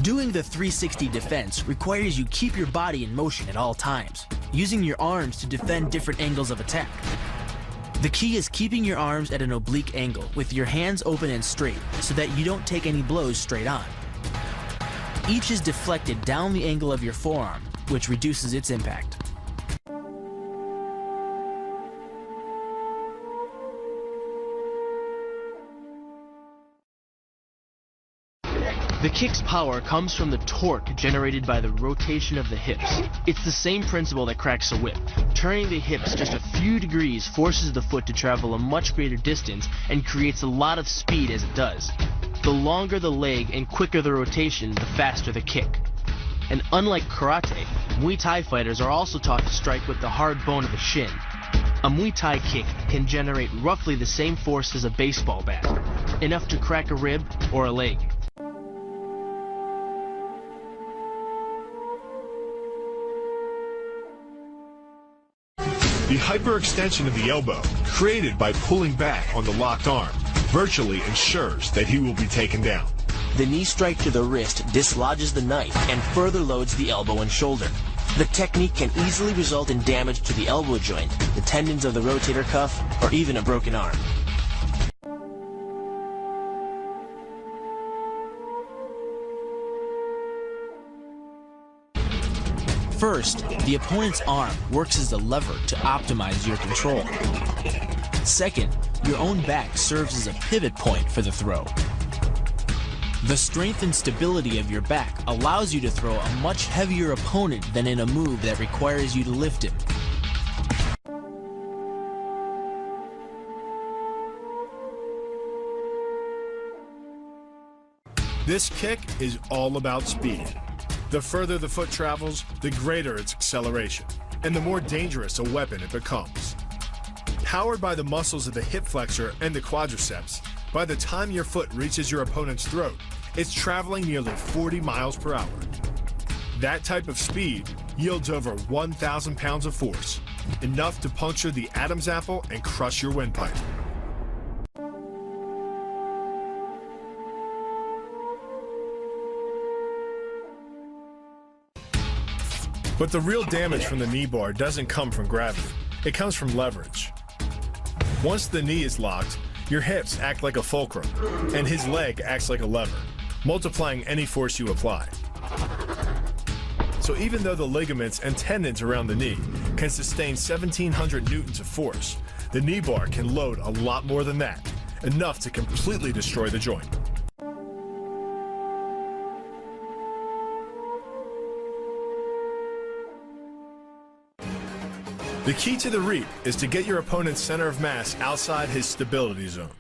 Doing the 360 defense requires you keep your body in motion at all times, using your arms to defend different angles of attack. The key is keeping your arms at an oblique angle with your hands open and straight so that you don't take any blows straight on. Each is deflected down the angle of your forearm, which reduces its impact. The kick's power comes from the torque generated by the rotation of the hips. It's the same principle that cracks a whip. Turning the hips just a few degrees forces the foot to travel a much greater distance and creates a lot of speed as it does. The longer the leg and quicker the rotation, the faster the kick. And unlike karate, Muay Thai fighters are also taught to strike with the hard bone of the shin. A Muay Thai kick can generate roughly the same force as a baseball bat, enough to crack a rib or a leg. The hyperextension of the elbow, created by pulling back on the locked arm, virtually ensures that he will be taken down. The knee strike to the wrist dislodges the knife and further loads the elbow and shoulder. The technique can easily result in damage to the elbow joint, the tendons of the rotator cuff, or even a broken arm. First, the opponent's arm works as a lever to optimize your control. Second, your own back serves as a pivot point for the throw. The strength and stability of your back allows you to throw a much heavier opponent than in a move that requires you to lift him. This kick is all about speed. The further the foot travels, the greater its acceleration, and the more dangerous a weapon it becomes. Powered by the muscles of the hip flexor and the quadriceps, by the time your foot reaches your opponent's throat, it's traveling nearly 40 miles per hour. That type of speed yields over 1,000 pounds of force, enough to puncture the Adam's apple and crush your windpipe. But the real damage from the knee bar doesn't come from gravity. It comes from leverage. Once the knee is locked, your hips act like a fulcrum, and his leg acts like a lever, multiplying any force you apply. So even though the ligaments and tendons around the knee can sustain 1,700 newtons of force, the knee bar can load a lot more than that, enough to completely destroy the joint. The key to the reap is to get your opponent's center of mass outside his stability zone.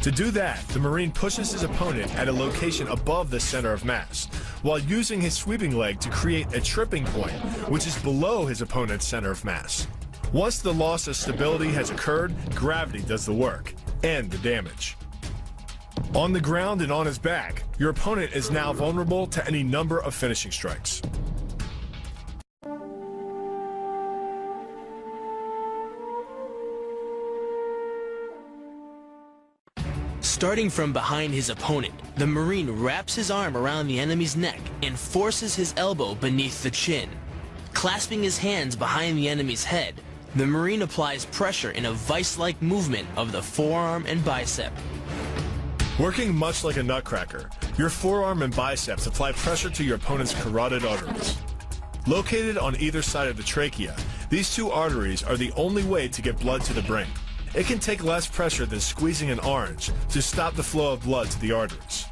To do that, the Marine pushes his opponent at a location above the center of mass, while using his sweeping leg to create a tripping point, which is below his opponent's center of mass. Once the loss of stability has occurred, gravity does the work, and the damage. On the ground and on his back, your opponent is now vulnerable to any number of finishing strikes. Starting from behind his opponent, the Marine wraps his arm around the enemy's neck and forces his elbow beneath the chin. Clasping his hands behind the enemy's head, the Marine applies pressure in a vice-like movement of the forearm and bicep. Working much like a nutcracker, your forearm and biceps apply pressure to your opponent's carotid arteries. Located on either side of the trachea, these two arteries are the only way to get blood to the brain. It can take less pressure than squeezing an orange to stop the flow of blood to the arteries.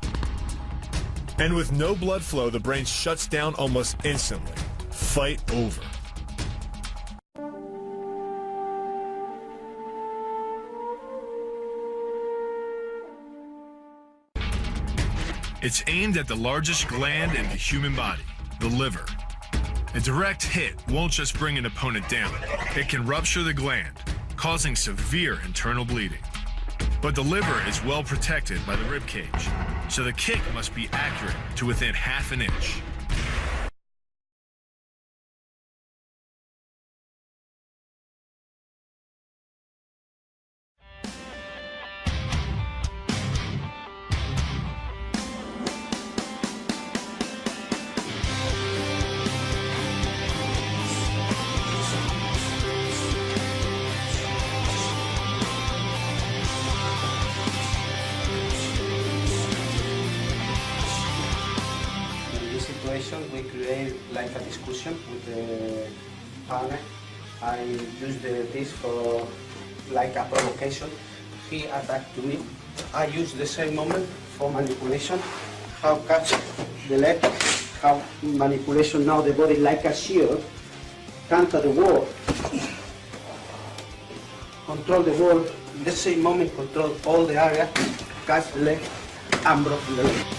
And with no blood flow, the brain shuts down almost instantly. Fight over. It's aimed at the largest gland in the human body, the liver. A direct hit won't just bring an opponent down. It can rupture the gland, causing severe internal bleeding. But the liver is well protected by the rib cage, so the kick must be accurate to within half an inch. made like a discussion with the partner. I used this for like a provocation. He attacked to me. I used the same moment for manipulation. How catch the leg, how manipulation now the body like a shield, counter the wall, control the wall, in the same moment control all the area, catch the leg and broke the leg.